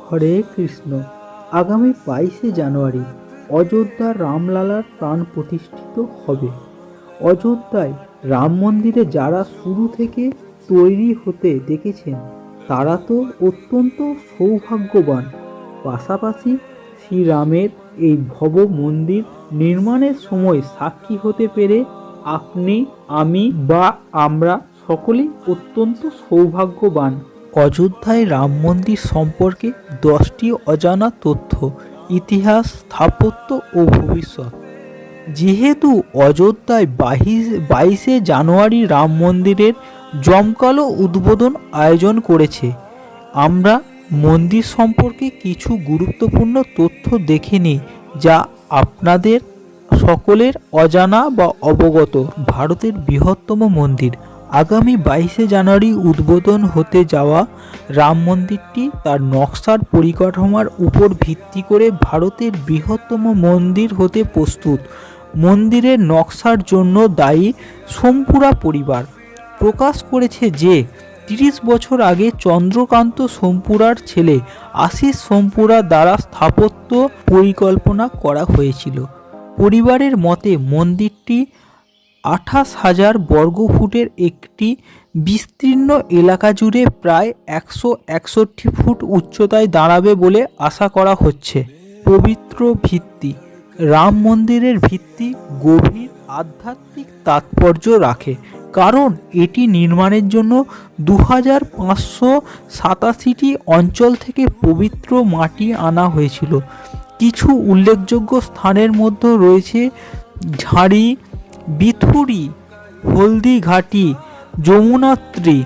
হরে কৃষ্ণ। আগামী 22শে জানুয়ারি অযোধ্যা রামলালার প্রাণ প্রতিষ্ঠিত হবে। অযোধ্যায় রাম মন্দিরে যারা শুরু থেকে তৈরি হতে দেখেছেন তারা তো অত্যন্ত সৌভাগ্যবান। পাশাপাশি শ্রীরামের এই ভব মন্দির নির্মাণের সময় সাক্ষী হতে পেরে আপনি, আমি বা আমরা সকলেই অত্যন্ত সৌভাগ্যবান। অযোধ্যায় রাম মন্দির সম্পর্কে 10টি অজানা তথ্য, ইতিহাস, স্থাপত্য ও ভবিষ্যৎ। যেহেতু অযোধ্যায় 22শে জানুয়ারি রাম মন্দিরের জমকালো উদ্বোধন আয়োজন করেছে, আমরা মন্দির সম্পর্কে কিছু গুরুত্বপূর্ণ তথ্য দেখে নিই যা আপনাদের সকলের অজানা বা অবগত। ভারতের বৃহত্তম মন্দির। আগামী 22শে জানুয়ারি উদ্বোধন হতে যাওয়া রাম মন্দিরটি তার নকশার পরিকাঠামোর উপর ভিত্তি করে ভারতের বৃহত্তম মন্দির হতে প্রস্তুত। মন্দিরের নকশার জন্য দায়ী সোমপুরা পরিবার প্রকাশ করেছে যে 30 বছর আগে চন্দ্রকান্ত সোমপুরার ছেলে আশিস সোমপুরা দ্বারা স্থাপত্য পরিকল্পনা করা হয়েছিল। পরিবারের মতে মন্দিরটি 28,000 বর্গফুটের একটি বিস্তীর্ণ এলাকা জুড়ে প্রায় 161 ফুট উচ্চতায় দাঁড়াবে বলে আশা করা হচ্ছে। পবিত্র ভিত্তি। রাম মন্দিরের ভিত্তি গভীর আধ্যাত্মিক তাৎপর্য রাখে, কারণ এটি নির্মাণের জন্য 2587টি অঞ্চল থেকে পবিত্র মাটি আনা হয়েছিল। কিছু উল্লেখযোগ্য স্থানের মধ্যে রয়েছে ঝাড়ি, বিথুরি, হলদিঘাটি, যমুনাত্রী,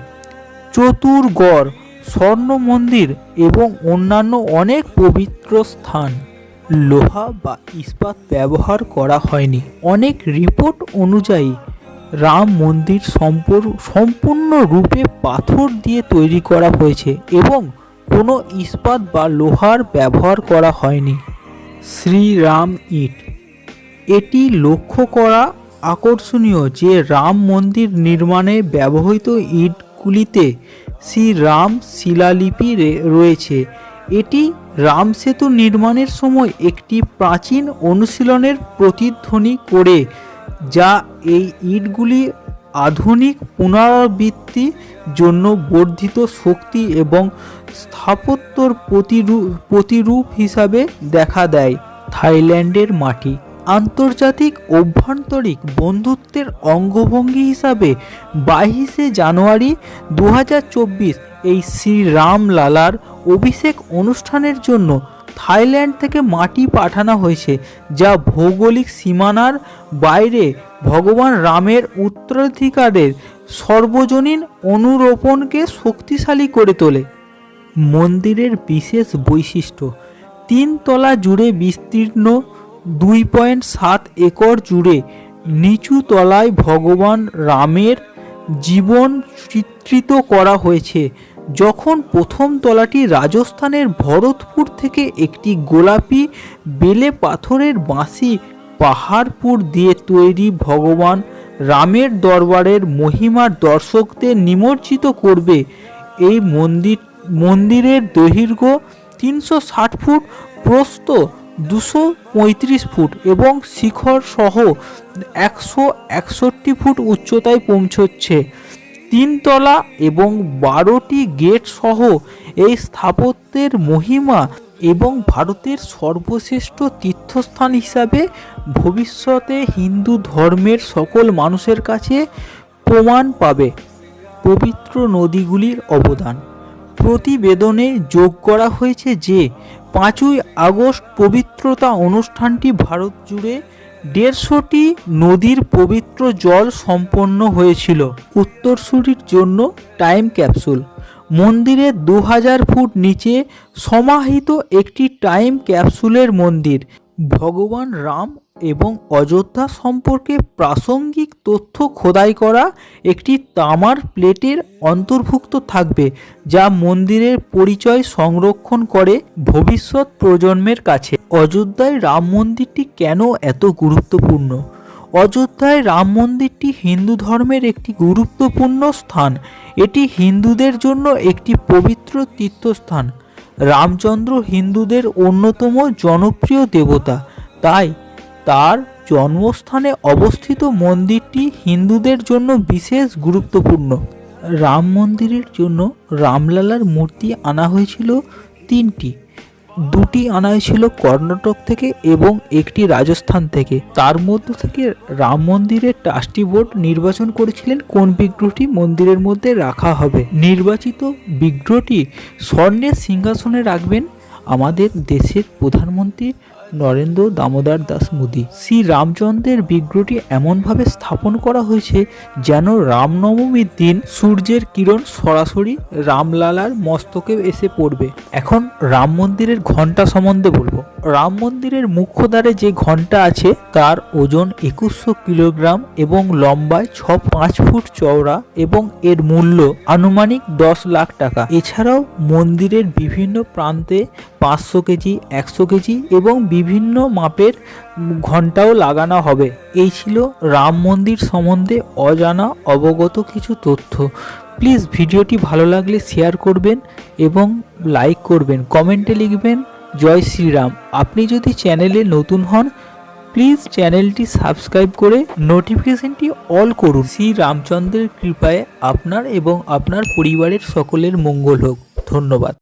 চতুরগড়, স্বর্ণ মন্দির এবং অন্যান্য অনেক পবিত্র স্থান। লোহা বা ইস্পাত ব্যবহার করা হয়নি। অনেক রিপোর্ট অনুযায়ী রাম মন্দির সম্পূর্ণরূপে পাথর দিয়ে তৈরি করা হয়েছে এবং কোনো ইস্পাত বা লোহার ব্যবহার করা হয়নি। শ্রীরাম ইট। এটি লক্ষ্য করা আকর্ষণীয় যে রাম মন্দির নির্মাণে ব্যবহৃত ইটগুলিতে শ্রীরাম শিলালিপি রয়েছে। এটি রাম সেতু নির্মাণের সময় একটি প্রাচীন অনুশীলনের প্রতিধ্বনি করে, যা এই ইটগুলি আধুনিক পুনরাবৃত্তির জন্য বর্ধিত শক্তি এবং স্থাপত্যর প্রতিরূপ হিসাবে দেখা দেয়। থাইল্যান্ডের মাটি। আন্তর্জাতিক অভ্যন্তরীণ বন্ধুত্বের অঙ্গভঙ্গি হিসাবে 22শে জানুয়ারি 2024 এই শ্রীরাম লালার অভিষেক অনুষ্ঠানের জন্য থাইল্যান্ড থেকে মাটি পাঠানো হয়েছে, যা ভৌগোলিক সীমানার বাইরে ভগবান রামের উত্তরাধিকারের সর্বজনীন অনুরোপণকে শক্তিশালী করে তোলে। মন্দিরের বিশেষ বৈশিষ্ট্য। 3 তলা জুড়ে বিস্তীর্ণ, 2.7 একর জুড়ে নিচু তলায় ভগবান রামের জীবন চিত্রিত করা হয়েছে। যখন প্রথম তলাটি রাজস্থানের ভরতপুর থেকে একটি গোলাপি বেলে পাথরের বাঁশি পাহাড়পুর দিয়ে তৈরি ভগবান রামের দরবারের মহিমার দর্শকদের নিমজ্জিত করবে। এই মন্দিরের দৈর্ঘ্য 360 ফুট, প্রস্থ 235 ফুট এবং শিখর সহ 161 ফুট উচ্চতায় পৌঁছচ্ছে। 3 তলা এবং 12টি গেট সহ এই স্থাপত্যের মহিমা এবং ভারতের সর্বশ্রেষ্ঠ তীর্থস্থান হিসাবে ভবিষ্যতে হিন্দু ধর্মের সকল মানুষের কাছে প্রমাণ পাবে। পবিত্র নদীগুলির অবদান। প্রতিবেদনে যোগ করা হয়েছে যে 5ই আগস্ট পবিত্রতা অনুষ্ঠানটি ভারত জুড়ে 150টি নদীর পবিত্র জল সম্পন্ন হয়েছিল। উত্তরসূরির জন্য টাইম ক্যাপসুল। মন্দিরের 2000 ফুট নিচে সমাহিত একটি টাইম ক্যাপসুলের মন্দির ভগবান রাম এবং অযোধ্যা সম্পর্কে প্রাসঙ্গিক তথ্য খোদাই করা একটি তামার প্লেটের অন্তর্ভুক্ত থাকবে, যা মন্দিরের পরিচয় সংরক্ষণ করে ভবিষ্যৎ প্রজন্মের কাছে। অযোধ্যায় রাম মন্দিরটি কেন এত গুরুত্বপূর্ণ? অযোধ্যায় রাম মন্দিরটি হিন্দু ধর্মের একটি গুরুত্বপূর্ণ স্থান। এটি হিন্দুদের জন্য একটি পবিত্র তীর্থস্থান। রামচন্দ্র হিন্দুদের অন্যতম জনপ্রিয় দেবতা, তাই তার জন্মস্থানে অবস্থিত মন্দিরটি হিন্দুদের জন্য বিশেষ গুরুত্বপূর্ণ। রাম মন্দিরের জন্য রামলালার মূর্তি আনা হয়েছিল 3টি, 2টি আনা হয়েছিল কর্ণাটক থেকে এবং 1টি রাজস্থান থেকে। তার মধ্য থেকে রাম মন্দিরের ট্রাস্টি বোর্ড নির্বাচন করেছিলেন কোন বিগ্রহটি মন্দিরের মধ্যে রাখা হবে। নির্বাচিত বিগ্রহটি স্বর্ণের সিংহাসনে রাখবেন আমাদের দেশের প্রধানমন্ত্রী নরেন্দ্র দামোদর দাস মোদী। শ্রী রামচন্দ্রের বিগ্রহটি এমনভাবে স্থাপন করা হয়েছে যেন রামনবমীর দিন সূর্যের কিরণ সরাসরি রামলালার মস্তকে এসে পড়বে। এখন রাম মন্দিরের ঘণ্টা সম্বন্ধে বলবো। রাম মন্দিরের মুখ্য দ্বারে যে ঘণ্টা আছে তার ওজন 2100 কিলোগ্রাম এবং লম্বায় 5 ফুট চওড়া এবং এর মূল্য আনুমানিক 10 লাখ টাকা। এছাড়াও মন্দিরের বিভিন্ন প্রান্তে 500 কেজি, 100 কেজি এবং বিভিন্ন মাপের ঘণ্টাও লাগানো হবে। এই ছিল রাম মন্দির সম্বন্ধে অজানা অবগত কিছু তথ্য। প্লিজ ভিডিওটি ভালো লাগলে শেয়ার করবেন এবং লাইক করবেন, কমেন্টে লিখবেন জয় শ্রীরাম। আপনি যদি চ্যানেলে নতুন হন প্লিজ চ্যানেলটি সাবস্ক্রাইব করে নোটিফিকেশনটি অল করুন। শ্রী রামচন্দ্রের কৃপায় আপনার এবং আপনার পরিবারের সকলের মঙ্গল হোক। ধন্যবাদ।